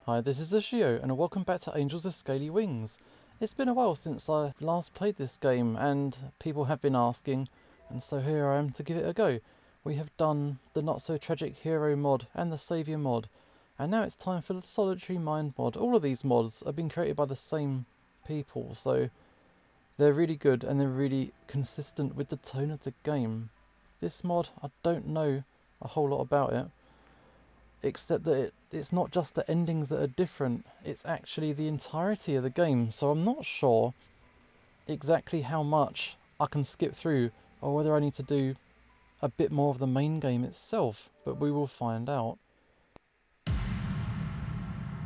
Hi, this is Ashio, and welcome back to Angels of Scaly Wings. It's been a while since I last played this game, and people have been asking, and so here I am to give it a go. We have done the Not So Tragic Hero mod and the Saviour mod, and now it's time for the Solitary Mind mod. All of these mods have been created by the same people, so they're really good and they're really consistent with the tone of the game. This mod, I don't know a whole lot about it, except that it's not just the endings that are different, it's actually the entirety of the game. So I'm not sure exactly how much I can skip through or whether I need to do a bit more of the main game itself, but we will find out.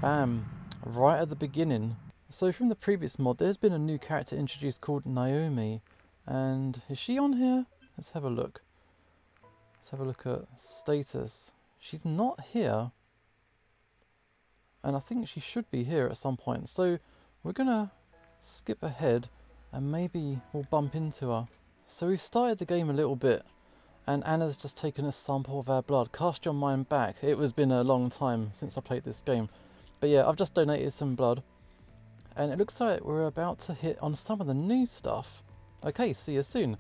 Bam, right at the beginning. So from the previous mod, there's been a new character introduced called Naomi, and is she on here? Let's have a look. Let's have a look at status. She's not here, and I think she should be here at some point. So we're gonna skip ahead and maybe we'll bump into her. So we've started the game a little bit and Anna's just taken a sample of our blood. Cast your mind back. It was been a long time since I played this game. But yeah, I've just donated some blood and it looks like we're about to hit on some of the new stuff. Okay, see you soon.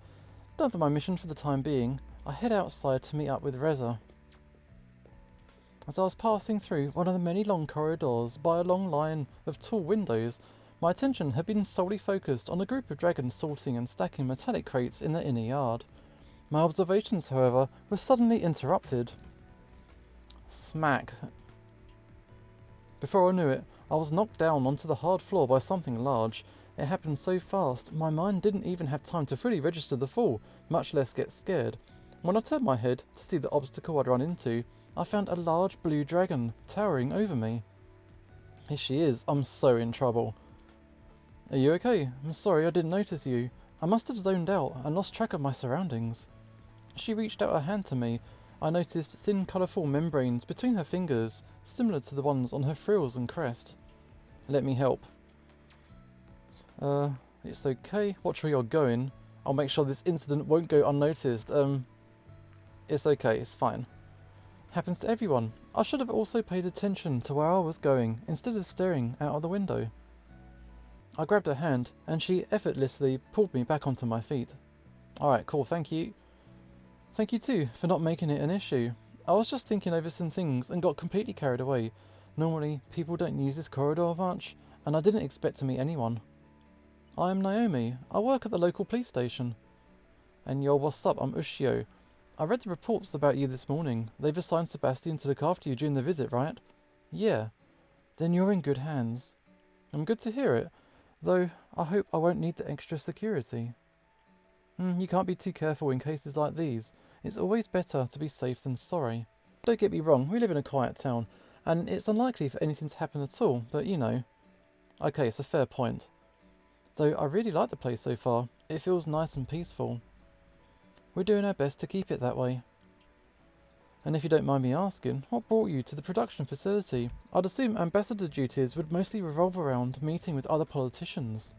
Done for my mission for the time being. I head outside to meet up with Reza. As I was passing through one of the many long corridors by a long line of tall windows, my attention had been solely focused on a group of dragons sorting and stacking metallic crates in the inner yard. My observations, however, were suddenly interrupted. Smack. Before I knew it, I was knocked down onto the hard floor by something large. It happened so fast, my mind didn't even have time to fully register the fall, much less get scared. When I turned my head to see the obstacle I'd run into, I found a large blue dragon towering over me. Here she is. I'm so in trouble. Are you okay? I'm sorry I didn't notice you. I must have zoned out and lost track of my surroundings. She reached out her hand to me. I noticed thin colourful membranes between her fingers, similar to the ones on her frills and crest. Let me help. It's okay. Watch where you're going. I'll make sure this incident won't go unnoticed. It's okay, it's fine. Happens to everyone. I should have also paid attention to where I was going, instead of staring out of the window. I grabbed her hand, and she effortlessly pulled me back onto my feet. Alright, cool, thank you. Thank you too, for not making it an issue. I was just thinking over some things and got completely carried away. Normally, people don't use this corridor much, and I didn't expect to meet anyone. I am Naomi. I work at the local police station. And yo, what's up? I'm Ushio. I read the reports about you this morning. They've assigned Sebastian to look after you during the visit, right? Yeah. Then you're in good hands. I'm good to hear it. Though, I hope I won't need the extra security. You can't be too careful in cases like these. It's always better to be safe than sorry. Don't get me wrong, we live in a quiet town, and it's unlikely for anything to happen at all, but you know. Okay, it's a fair point. Though I really like the place so far. It feels nice and peaceful. We're doing our best to keep it that way. And if you don't mind me asking, what brought you to the production facility? I'd assume ambassador duties would mostly revolve around meeting with other politicians.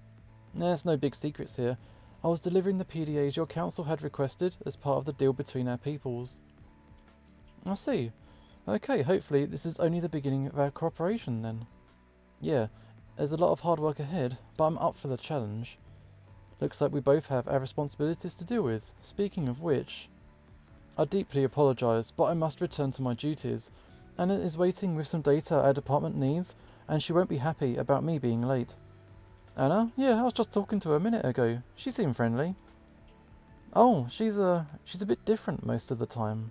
There's no big secrets here. I was delivering the PDAs your council had requested as part of the deal between our peoples. I see. Okay, hopefully this is only the beginning of our cooperation then. Yeah, there's a lot of hard work ahead, but I'm up for the challenge. Looks like we both have our responsibilities to deal with. Speaking of which, I deeply apologise, but I must return to my duties. Anna is waiting with some data our department needs, and she won't be happy about me being late. Anna? Yeah, I was just talking to her a minute ago. She seemed friendly. Oh, she's a bit different most of the time.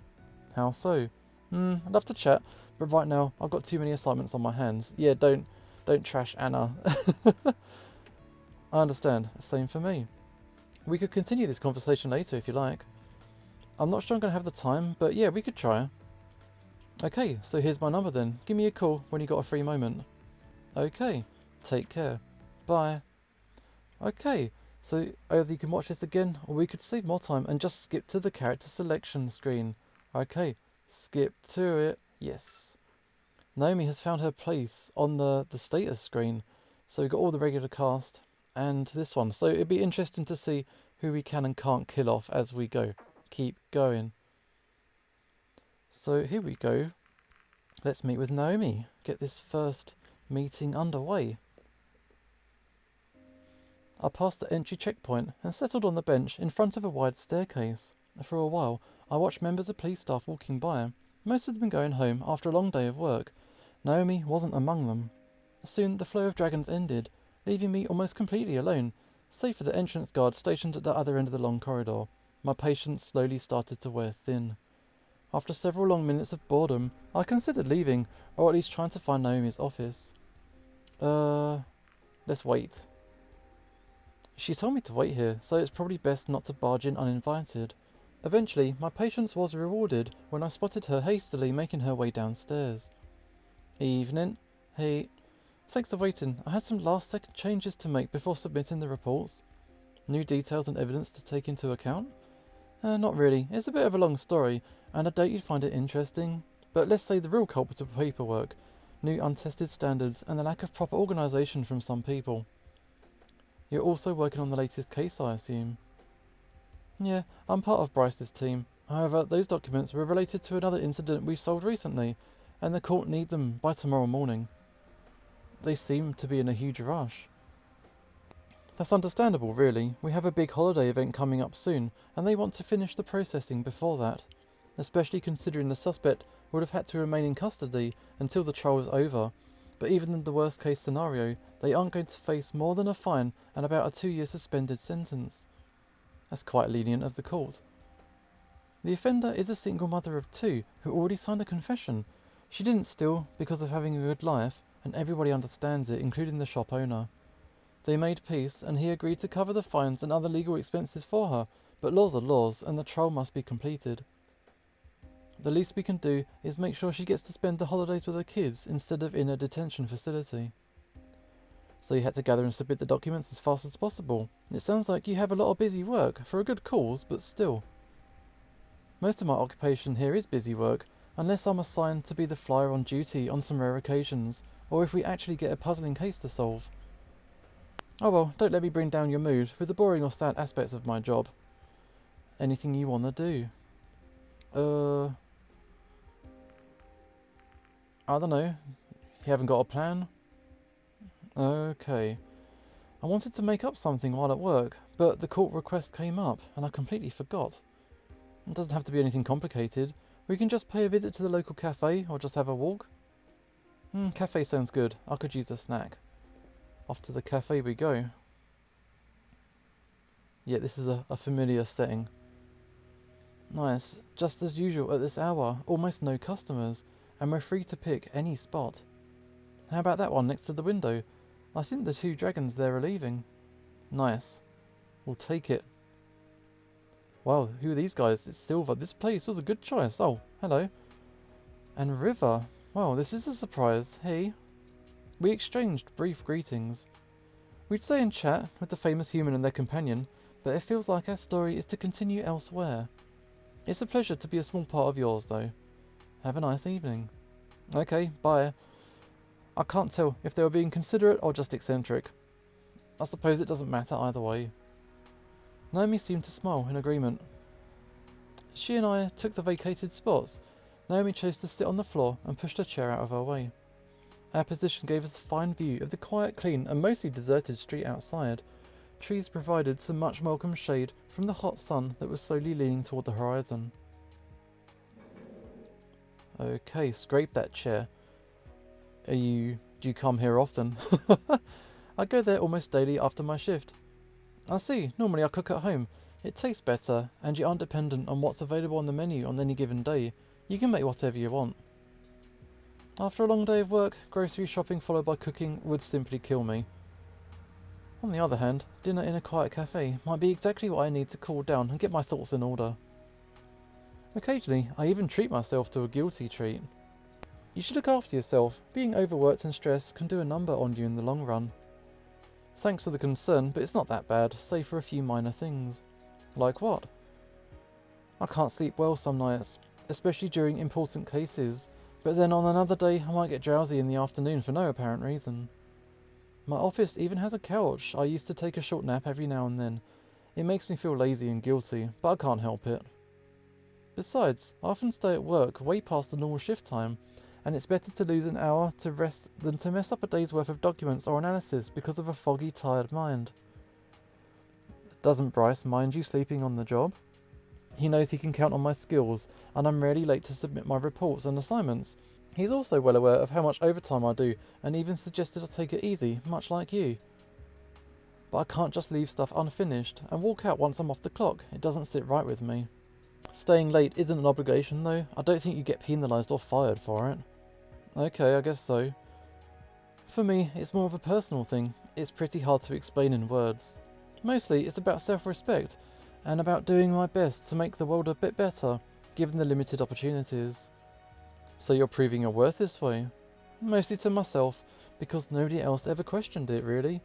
How so? I'd love to chat, but right now I've got too many assignments on my hands. Yeah, don't trash Anna. I understand. Same for me. We could continue this conversation later if you like. I'm not sure I'm going to have the time, but yeah, we could try. Okay, so here's my number then. Give me a call when you got a free moment. Okay, take care. Bye. Okay, so either you can watch this again, or we could save more time and just skip to the character selection screen. Okay, skip to it. Yes. Naomi has found her place on the status screen. So we've got all the regular cast and this one. So it'd be interesting to see who we can and can't kill off as we go. Keep going. So here we go. Let's meet with Naomi. get this first meeting underway. I passed the entry checkpoint and settled on the bench in front of a wide staircase. For a while, I watched members of police staff walking by, most of them going home after a long day of work. Naomi wasn't among them. Soon the flow of dragons ended, leaving me almost completely alone, save for the entrance guard stationed at the other end of the long corridor. My patience slowly started to wear thin. After several long minutes of boredom, I considered leaving, or at least trying to find Naomi's office. Let's wait. She told me to wait here, so it's probably best not to barge in uninvited. Eventually, my patience was rewarded when I spotted her hastily making her way downstairs. Evening. Hey. Thanks for waiting. I had some last-second changes to make before submitting the reports. New details and evidence to take into account? Not really. It's a bit of a long story, and I doubt you'd find it interesting. But let's say the real culprit of paperwork, new untested standards, and the lack of proper organisation from some people. You're also working on the latest case, I assume? Yeah, I'm part of Bryce's team. However, those documents were related to another incident we solved recently, and the court need them by tomorrow morning. They seem to be in a huge rush. That's understandable, really. We have a big holiday event coming up soon, and they want to finish the processing before that. Especially considering the suspect would have had to remain in custody until the trial was over. But even in the worst case scenario, they aren't going to face more than a fine and about a 2-year suspended sentence. That's quite lenient of the court. The offender is a single mother of 2 who already signed a confession. She didn't steal because of having a good life, and everybody understands it, including the shop owner. They made peace, and he agreed to cover the fines and other legal expenses for her, but laws are laws, and the trial must be completed. The least we can do is make sure she gets to spend the holidays with her kids instead of in a detention facility. So you had to gather and submit the documents as fast as possible. It sounds like you have a lot of busy work, for a good cause, but still. Most of my occupation here is busy work, unless I'm assigned to be the flyer on duty on some rare occasions, or if we actually get a puzzling case to solve. Oh well, don't let me bring down your mood with the boring or sad aspects of my job. Anything you wanna do? I don't know. You haven't got a plan? Okay. I wanted to make up something while at work, but the court request came up, and I completely forgot. It doesn't have to be anything complicated. We can just pay a visit to the local cafe, or just have a walk. Cafe sounds good. I could use a snack. Off to the cafe we go. Yeah, this is a familiar setting. Nice. Just as usual at this hour, almost no customers, and we're free to pick any spot. How about that one next to the window? I think the 2 dragons there are leaving. Nice. We'll take it. Wow, who are these guys? It's Silver. This place was a good choice. Oh, hello. And River. Wow, this is a surprise. Hey. We exchanged brief greetings. We'd stay and chat with the famous human and their companion, but it feels like our story is to continue elsewhere. It's a pleasure to be a small part of yours, though. Have a nice evening. Okay, bye. I can't tell if they were being considerate or just eccentric. I suppose it doesn't matter either way. Naomi seemed to smile in agreement. She and I took the vacated spots. Naomi chose to sit on the floor and pushed a chair out of her way. Our position gave us a fine view of the quiet, clean and mostly deserted street outside. Trees provided some much welcome shade from the hot sun that was slowly leaning toward the horizon. Okay, scrape that chair. Do you come here often? I go there almost daily after my shift. I see, normally I cook at home. It tastes better, and you aren't dependent on what's available on the menu on any given day. You can make whatever you want. After a long day of work, grocery shopping followed by cooking would simply kill me. On the other hand, dinner in a quiet cafe might be exactly what I need to cool down and get my thoughts in order. Occasionally, I even treat myself to a guilty treat. You should look after yourself. Being overworked and stressed can do a number on you in the long run. Thanks for the concern, but it's not that bad, save for a few minor things. Like what? I can't sleep well some nights, especially during important cases, but then on another day I might get drowsy in the afternoon for no apparent reason. My office even has a couch. I used to take a short nap every now and then. It makes me feel lazy and guilty, but I can't help it. Besides, I often stay at work way past the normal shift time, and it's better to lose an hour to rest than to mess up a day's worth of documents or analysis because of a foggy, tired mind. Doesn't Bryce mind you sleeping on the job? He knows he can count on my skills, and I'm rarely late to submit my reports and assignments. He's also well aware of how much overtime I do, and even suggested I take it easy, much like you. But I can't just leave stuff unfinished and walk out once I'm off the clock. It doesn't sit right with me. Staying late isn't an obligation though. I don't think you get penalised or fired for it. Okay, I guess so. For me, it's more of a personal thing. It's pretty hard to explain in words. Mostly, it's about self-respect, and about doing my best to make the world a bit better, given the limited opportunities. So you're proving your worth this way? Mostly to myself, because nobody else ever questioned it, really.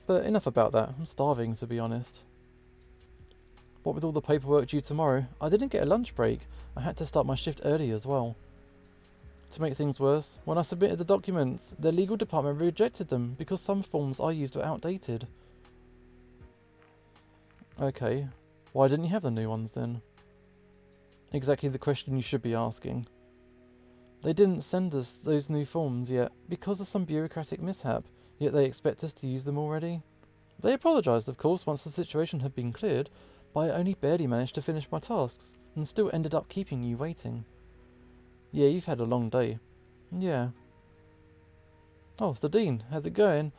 But enough about that, I'm starving, to be honest. What with all the paperwork due tomorrow, I didn't get a lunch break. I had to start my shift early as well. To make things worse, when I submitted the documents, the legal department rejected them because some forms I used were outdated. Okay, why didn't you have the new ones then? Exactly the question you should be asking. They didn't send us those new forms yet because of some bureaucratic mishap, yet they expect us to use them already. They apologised, of course, once the situation had been cleared, but I only barely managed to finish my tasks, and still ended up keeping you waiting. Yeah, you've had a long day. Yeah. Oh, it's the Dean. How's it going?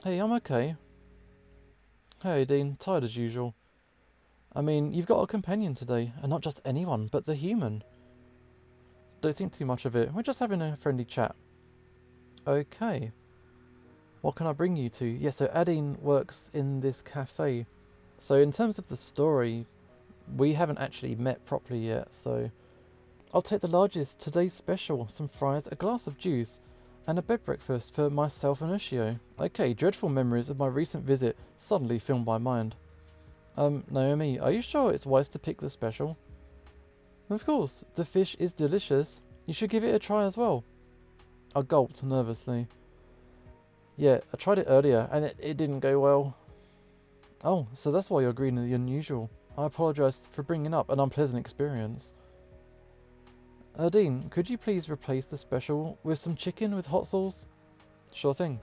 Hey, I'm okay. Hey, Dean. Tired as usual. I mean, you've got a companion today, and not just anyone, but the human. Don't think too much of it. We're just having a friendly chat. Okay. What can I bring you to? Yeah, so Adine works in this cafe. So in terms of the story, we haven't actually met properly yet, so... I'll take the largest, today's special, some fries, a glass of juice, and a bed breakfast for myself and Ushio. Okay, dreadful memories of my recent visit suddenly filmed my mind. Naomi, are you sure it's wise to pick the special? Of course, the fish is delicious. You should give it a try as well. I gulped nervously. Yeah, I tried it earlier, and it didn't go well. Oh, so that's why you're greener than unusual. I apologise for bringing up an unpleasant experience. Dean, could you please replace the special with some chicken with hot sauce? Sure thing.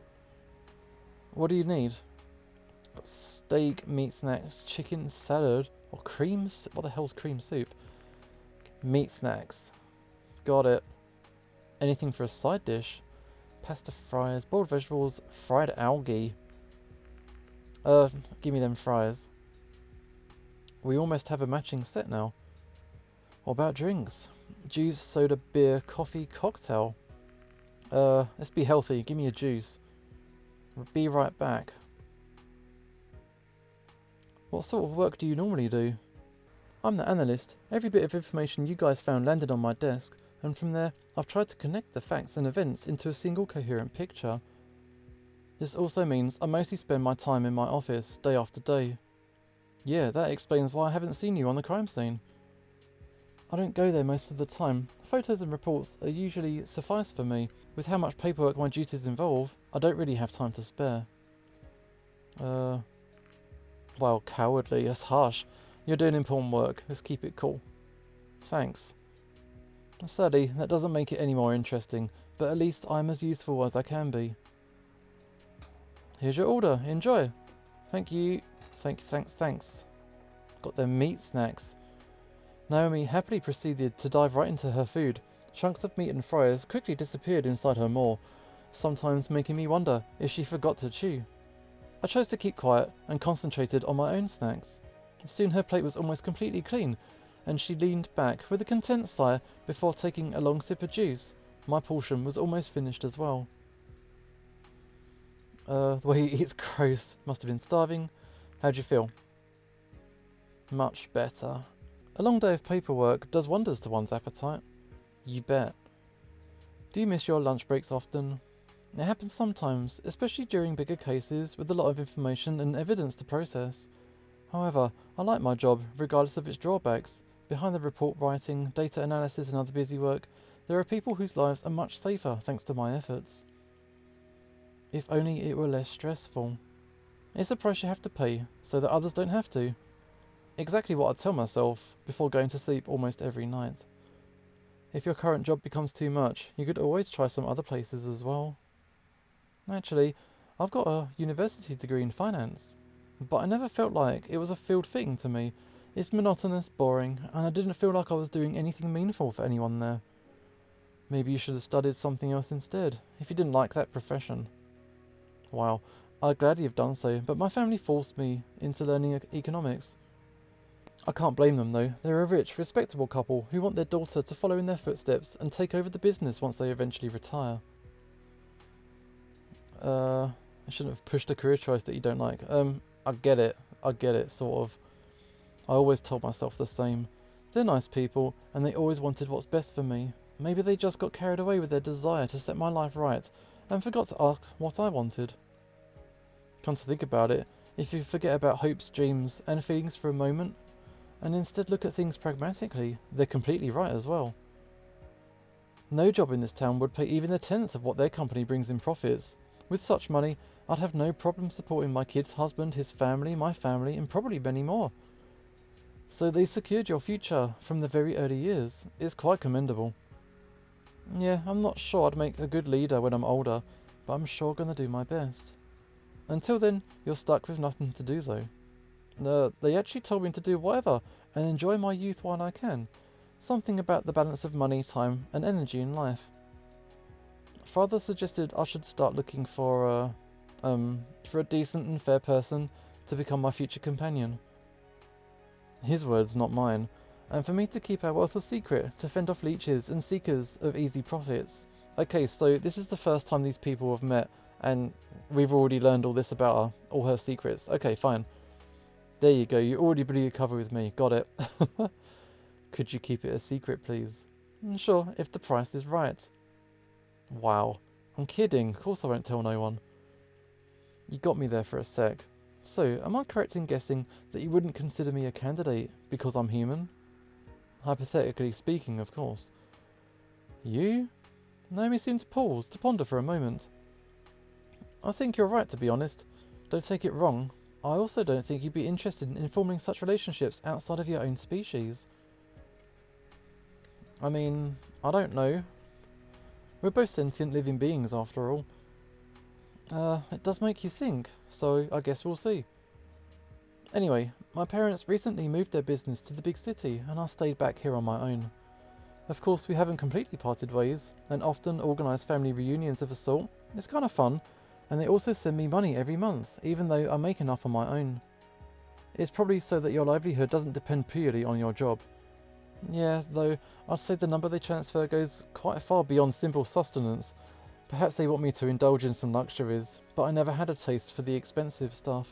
What do you need? Steak, meat snacks, chicken salad, or cream... What the hell's cream soup? Meat snacks. Got it. Anything for a side dish? Pasta fries, boiled vegetables, fried algae. Give me them fries. We almost have a matching set now. What about drinks? Juice, soda, beer, coffee, cocktail. Let's be healthy. Give me a juice. Be right back. What sort of work do you normally do? I'm the analyst. Every bit of information you guys found landed on my desk, and from there, I've tried to connect the facts and events into a single coherent picture. This also means I mostly spend my time in my office, day after day. Yeah, that explains why I haven't seen you on the crime scene. I don't go there most of the time. Photos and reports are usually suffice for me. With how much paperwork my duties involve, I don't really have time to spare. Well, cowardly, that's harsh. You're doing important work, let's keep it cool. Thanks. Sadly, that doesn't make it any more interesting, but at least I'm as useful as I can be. Here's your order, enjoy. Thank you. Thanks. Got them meat snacks. Naomi happily proceeded to dive right into her food. Chunks of meat and fries quickly disappeared inside her maw, sometimes making me wonder if she forgot to chew. I chose to keep quiet and concentrated on my own snacks. Soon her plate was almost completely clean, and she leaned back with a content sigh before taking a long sip of juice. My portion was almost finished as well. The way he eats gross. Must have been starving. How'd you feel? Much better. A long day of paperwork does wonders to one's appetite. You bet. Do you miss your lunch breaks often? It happens sometimes, especially during bigger cases with a lot of information and evidence to process. However, I like my job, regardless of its drawbacks. Behind the report writing, data analysis and other busy work, there are people whose lives are much safer thanks to my efforts. If only it were less stressful. It's a price you have to pay, so that others don't have to. Exactly what I tell myself before going to sleep almost every night. If your current job becomes too much, you could always try some other places as well. Actually, I've got a university degree in finance, but I never felt like it was a field thing to me. It's monotonous, boring, and I didn't feel like I was doing anything meaningful for anyone there. Maybe you should have studied something else instead, if you didn't like that profession. Wow, I'd gladly have done so, but my family forced me into learning economics. I can't blame them though. They're a rich, respectable couple who want their daughter to follow in their footsteps and take over the business once they eventually retire. I shouldn't have pushed a career choice that you don't like. I get it, sort of. I always told myself the same. They're nice people, and they always wanted what's best for me. Maybe they just got carried away with their desire to set my life right, and forgot to ask what I wanted. Come to think about it, if you forget about hopes, dreams, and feelings for a moment, and instead look at things pragmatically, they're completely right as well. No job in this town would pay even a tenth of what their company brings in profits. With such money, I'd have no problem supporting my kid's husband, his family, my family, and probably many more. So they secured your future from the very early years. It's quite commendable. Yeah, I'm not sure I'd make a good leader when I'm older, but I'm sure gonna do my best. Until then, you're stuck with nothing to do though. They actually told me to do whatever and enjoy my youth while I can. Something about the balance of money, time, and energy in life. Father suggested I should start looking for a decent and fair person to become my future companion. His words, not mine. And for me to keep our wealth a secret, to fend off leeches and seekers of easy profits. Okay, so this is the first time these people have met, and we've already learned all this about her, all her secrets. Okay, fine. There you go, you already blew your cover with me, got it. Could you keep it a secret, please? Sure, if the price is right. Wow. I'm kidding, of course I won't tell no one. You got me there for a sec. So, am I correct in guessing that you wouldn't consider me a candidate because I'm human? Hypothetically speaking, of course. You? Naomi seemed to pause, to ponder for a moment. I think you're right, to be honest. Don't take it wrong. I also don't think you'd be interested in forming such relationships outside of your own species. I mean, I don't know. We're both sentient living beings, after all. It does make you think, so I guess we'll see. Anyway, my parents recently moved their business to the big city, and I stayed back here on my own. Of course, we haven't completely parted ways, and often organise family reunions of a sort. It's kind of fun, and they also send me money every month, even though I make enough on my own. It's probably so that your livelihood doesn't depend purely on your job. Yeah, though, I'd say the number they transfer goes quite far beyond simple sustenance. Perhaps they want me to indulge in some luxuries, but I never had a taste for the expensive stuff.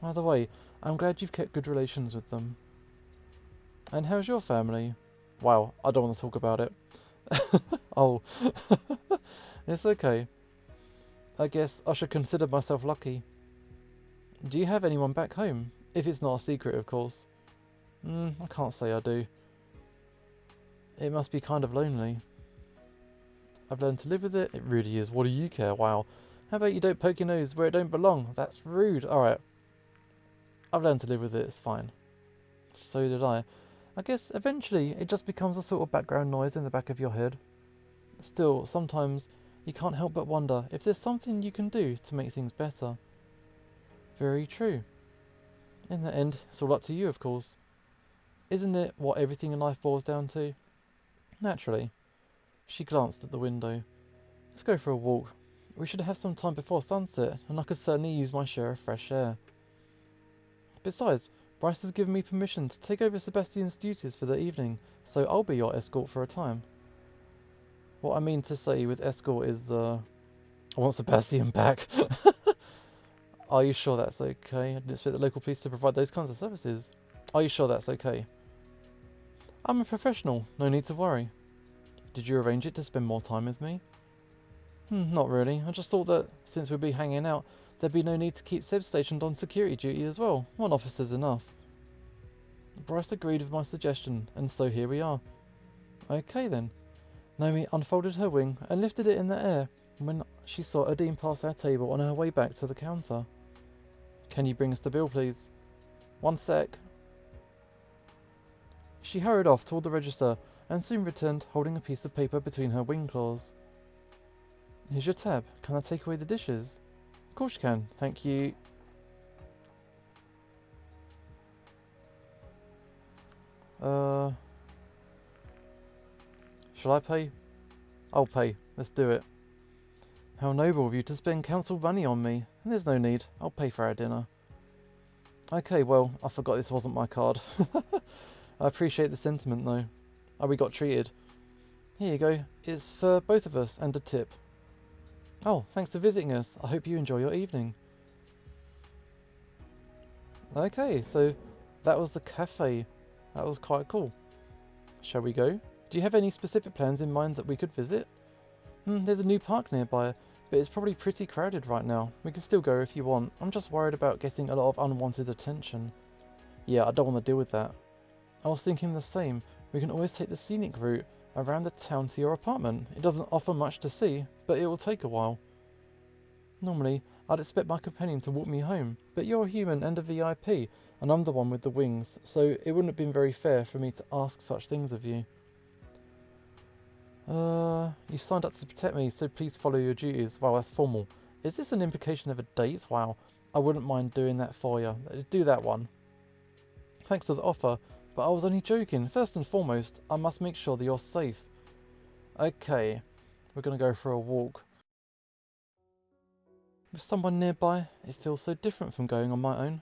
Either way, I'm glad you've kept good relations with them. And how's your family? Wow, I don't want to talk about it. Oh, it's okay. I guess I should consider myself lucky. Do you have anyone back home? If it's not a secret, of course. I can't say I do. It must be kind of lonely. I've learned to live with it. It really is. What do you care? Wow. How about you don't poke your nose where it don't belong? That's rude. Alright. I've learned to live with it. It's fine. So did I. I guess eventually it just becomes a sort of background noise in the back of your head. Still, sometimes you can't help but wonder if there's something you can do to make things better. Very true. In the end, it's all up to you, of course. Isn't it what everything in life boils down to? Naturally. She glanced at the window. Let's go for a walk. We should have some time before sunset, and I could certainly use my share of fresh air. Besides, Bryce has given me permission to take over Sebastian's duties for the evening, so I'll be your escort for a time. What I mean to say with escort is, I want Sebastian back. Are you sure that's okay? I didn't expect the local police to provide those kinds of services. Are you sure that's okay? I'm a professional, no need to worry. Did you arrange it to spend more time with me? Not really. I just thought that, since we'd be hanging out, there'd be no need to keep Seb stationed on security duty as well. One officer's enough. Bryce agreed with my suggestion, and so here we are. Okay then. Naomi unfolded her wing and lifted it in the air when she saw Odine pass our table on her way back to the counter. Can you bring us the bill, please? One sec. She hurried off toward the register, and soon returned holding a piece of paper between her wing claws. Here's your tab. Can I take away the dishes? Of course you can. Thank you. Shall I pay? I'll pay. Let's do it. How noble of you to spend council money on me. And there's no need. I'll pay for our dinner. Okay, well, I forgot this wasn't my card. I appreciate the sentiment, though. Oh, we got treated. Here you go. It's for both of us, and a tip. Oh, thanks for visiting us. I hope you enjoy your evening. Okay, so that was the cafe. That was quite cool. Shall we go? Do you have any specific plans in mind that we could visit? There's a new park nearby, but it's probably pretty crowded right now. We can still go if you want. I'm just worried about getting a lot of unwanted attention. Yeah, I don't want to deal with that. I was thinking the same. We can always take the scenic route around the town to your apartment. It doesn't offer much to see, but it will take a while. Normally, I'd expect my companion to walk me home, but you're a human and a VIP, and I'm the one with the wings, so it wouldn't have been very fair for me to ask such things of you. You signed up to protect me, so please follow your duties. Wow, that's formal. Is this an implication of a date? Wow, I wouldn't mind doing that for you. Do that one. Thanks for the offer, but I was only joking. First and foremost, I must make sure that you're safe. Okay, we're gonna go for a walk. With someone nearby, it feels so different from going on my own.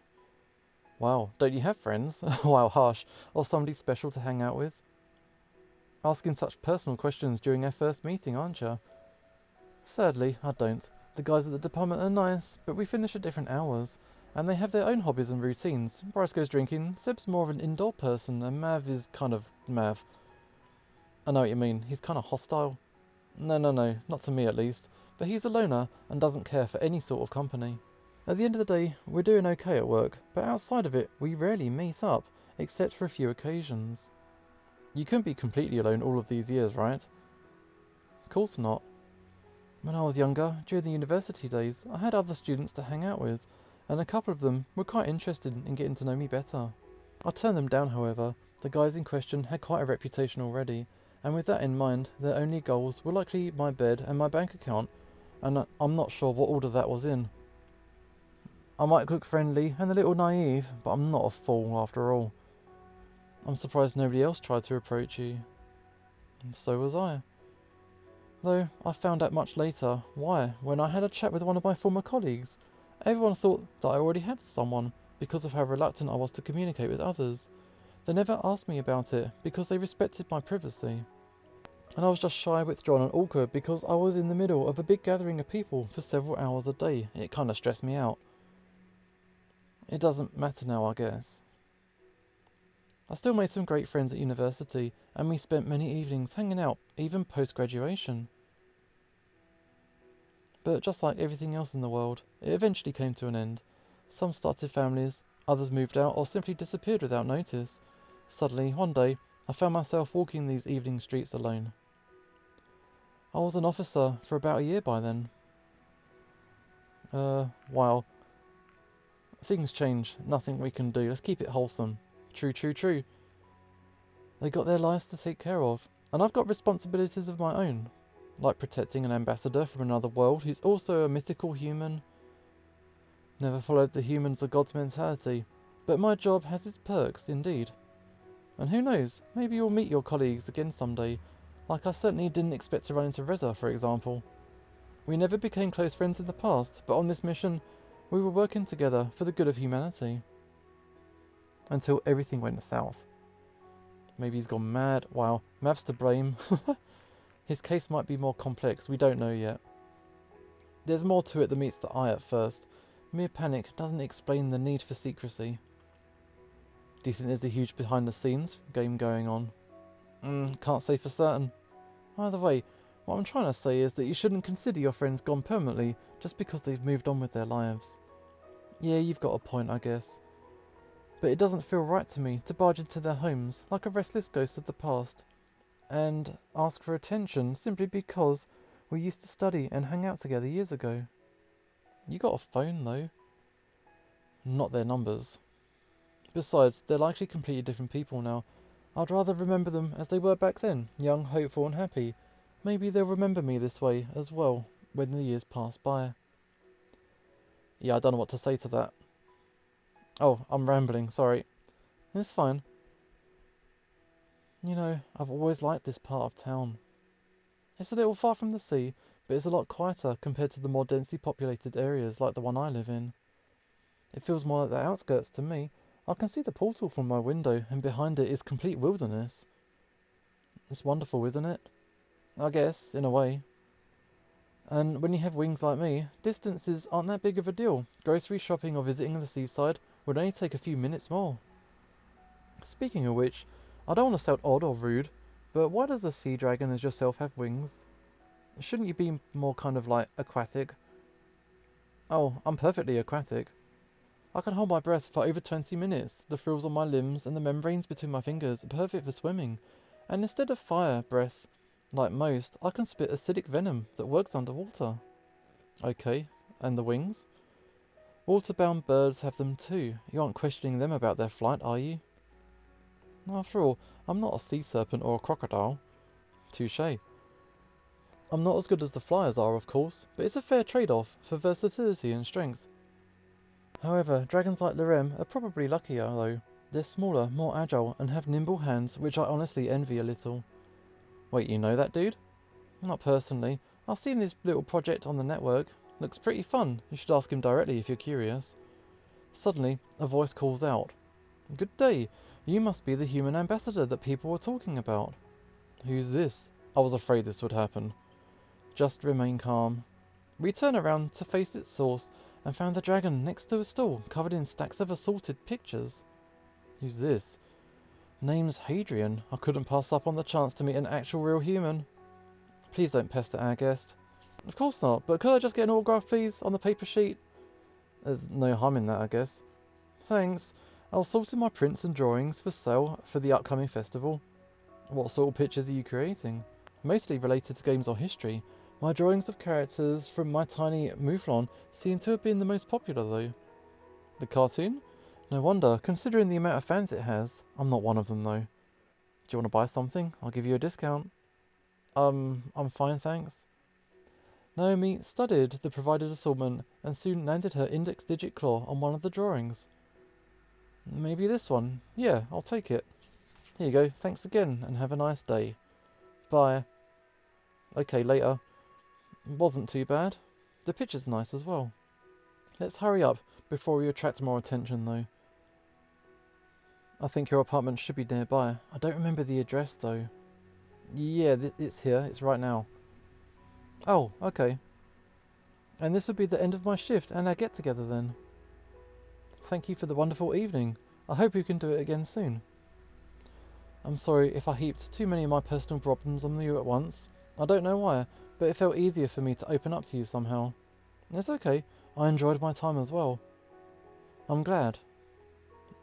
Wow, don't you have friends? Wow, harsh. Or somebody special to hang out with? Asking such personal questions during our first meeting, aren't you? Sadly, I don't. The guys at the department are nice, but we finish at different hours, and they have their own hobbies and routines. Bryce goes drinking, Seb's more of an indoor person, and Mav is kind of Mav. I know what you mean, he's kind of hostile. No, not to me at least, but he's a loner and doesn't care for any sort of company. At the end of the day, we're doing okay at work, but outside of it, we rarely meet up, except for a few occasions. You couldn't be completely alone all of these years, right? Of course not. When I was younger, during the university days, I had other students to hang out with, and a couple of them were quite interested in getting to know me better. I turned them down, however. The guys in question had quite a reputation already, and with that in mind, their only goals were likely my bed and my bank account, and I'm not sure what order that was in. I might look friendly and a little naive, but I'm not a fool after all. I'm surprised nobody else tried to approach you. And so was I. Though I found out much later why when I had a chat with one of my former colleagues. Everyone thought that I already had someone because of how reluctant I was to communicate with others. They never asked me about it because they respected my privacy. And I was just shy, withdrawn and awkward because I was in the middle of a big gathering of people for several hours a day. It kind of stressed me out. It doesn't matter now, I guess. I still made some great friends at university, and we spent many evenings hanging out, even post-graduation. But just like everything else in the world, it eventually came to an end. Some started families, others moved out or simply disappeared without notice. Suddenly, one day, I found myself walking these evening streets alone. I was an officer for about a year by then. Wow. Things change, nothing we can do, let's keep it wholesome. True. They got their lives to take care of, and I've got responsibilities of my own, like protecting an ambassador from another world who's also a mythical human. Never followed the humans are gods mentality, but my job has its perks indeed. And who knows, maybe you'll meet your colleagues again someday, like I certainly didn't expect to run into Reza, for example. We never became close friends in the past, but on this mission, we were working together for the good of humanity. Until everything went south. Maybe he's gone mad. Wow, Mav's to blame. His case might be more complex, we don't know yet. There's more to it than meets the eye at first. Mere panic doesn't explain the need for secrecy. Do you think there's a huge behind the scenes game going on? Can't say for certain. Either way, what I'm trying to say is that you shouldn't consider your friends gone permanently just because they've moved on with their lives. Yeah, you've got a point, I guess. But it doesn't feel right to me to barge into their homes like a restless ghost of the past and ask for attention simply because we used to study and hang out together years ago. You got a phone though. Not their numbers. Besides, they're likely completely different people now. I'd rather remember them as they were back then, young, hopeful and happy. Maybe they'll remember me this way as well when the years pass by. Yeah, I don't know what to say to that. Oh, I'm rambling, sorry. It's fine. You know, I've always liked this part of town. It's a little far from the sea, but it's a lot quieter compared to the more densely populated areas like the one I live in. It feels more like the outskirts to me. I can see the portal from my window, and behind it is complete wilderness. It's wonderful, isn't it? I guess, in a way. And when you have wings like me, distances aren't that big of a deal. Grocery shopping or visiting the seaside would only take a few minutes more. Speaking of which, I don't want to sound odd or rude, but why does the sea dragon as yourself have wings? Shouldn't you be more kind of like aquatic? Oh, I'm perfectly aquatic. I can hold my breath for over 20 minutes. The frills on my limbs and the membranes between my fingers are perfect for swimming. And instead of fire breath, like most, I can spit acidic venom that works underwater. Okay, and the wings? Waterbound birds have them too. You aren't questioning them about their flight, are you? After all, I'm not a sea serpent or a crocodile. Touché. I'm not as good as the flyers are, of course, but it's a fair trade-off for versatility and strength. However, dragons like Lorem are probably luckier though. They're smaller, more agile, and have nimble hands, which I honestly envy a little. Wait, you know that dude? Not personally. I've seen his little project on the network. Looks pretty fun. You should ask him directly if you're curious. Suddenly, a voice calls out. Good day. You must be the human ambassador that people were talking about. Who's this? I was afraid this would happen. Just remain calm. We turn around to face its source and found the dragon next to a stall covered in stacks of assorted pictures. Who's this? Name's Hadrian. I couldn't pass up on the chance to meet an actual real human. Please don't pester our guest. Of course not, but could I just get an autograph please, on the paper sheet? There's no harm in that, I guess. Thanks. I'll sort in my prints and drawings for sale for the upcoming festival. What sort of pictures are you creating? Mostly related to games or history. My drawings of characters from my tiny mouflon seem to have been the most popular though. The cartoon? No wonder, considering the amount of fans it has. I'm not one of them though. Do you want to buy something? I'll give you a discount. I'm fine, thanks. Naomi studied the provided assortment and soon landed her index digit claw on one of the drawings. Maybe this one. Yeah, I'll take it. Here you go, thanks again, and have a nice day. Bye. Okay, later. Wasn't too bad. The picture's nice as well. Let's hurry up before we attract more attention though. I think your apartment should be nearby. I don't remember the address though. Yeah, it's here. It's right now. Oh, okay. And this would be the end of my shift and our get-together then. Thank you for the wonderful evening. I hope you can do it again soon. I'm sorry if I heaped too many of my personal problems on you at once. I don't know why, but it felt easier for me to open up to you somehow. It's okay. I enjoyed my time as well. I'm glad.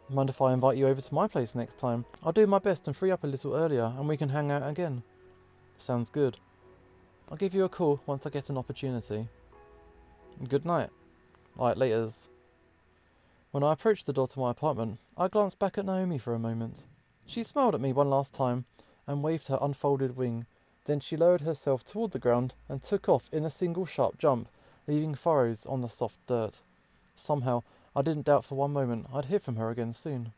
Mind if I invite you over to my place next time? I'll do my best and free up a little earlier and we can hang out again. Sounds good. I'll give you a call once I get an opportunity. Good night. Alright, laters. When I approached the door to my apartment, I glanced back at Naomi for a moment. She smiled at me one last time and waved her unfolded wing. Then she lowered herself toward the ground and took off in a single sharp jump, leaving furrows on the soft dirt. Somehow, I didn't doubt for one moment I'd hear from her again soon.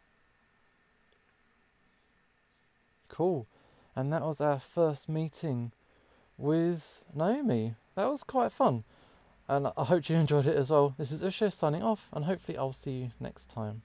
Cool. And that was our first meeting with Naomi. That was quite fun. And I hope you enjoyed it as well. This is Usher signing off, and hopefully I'll see you next time.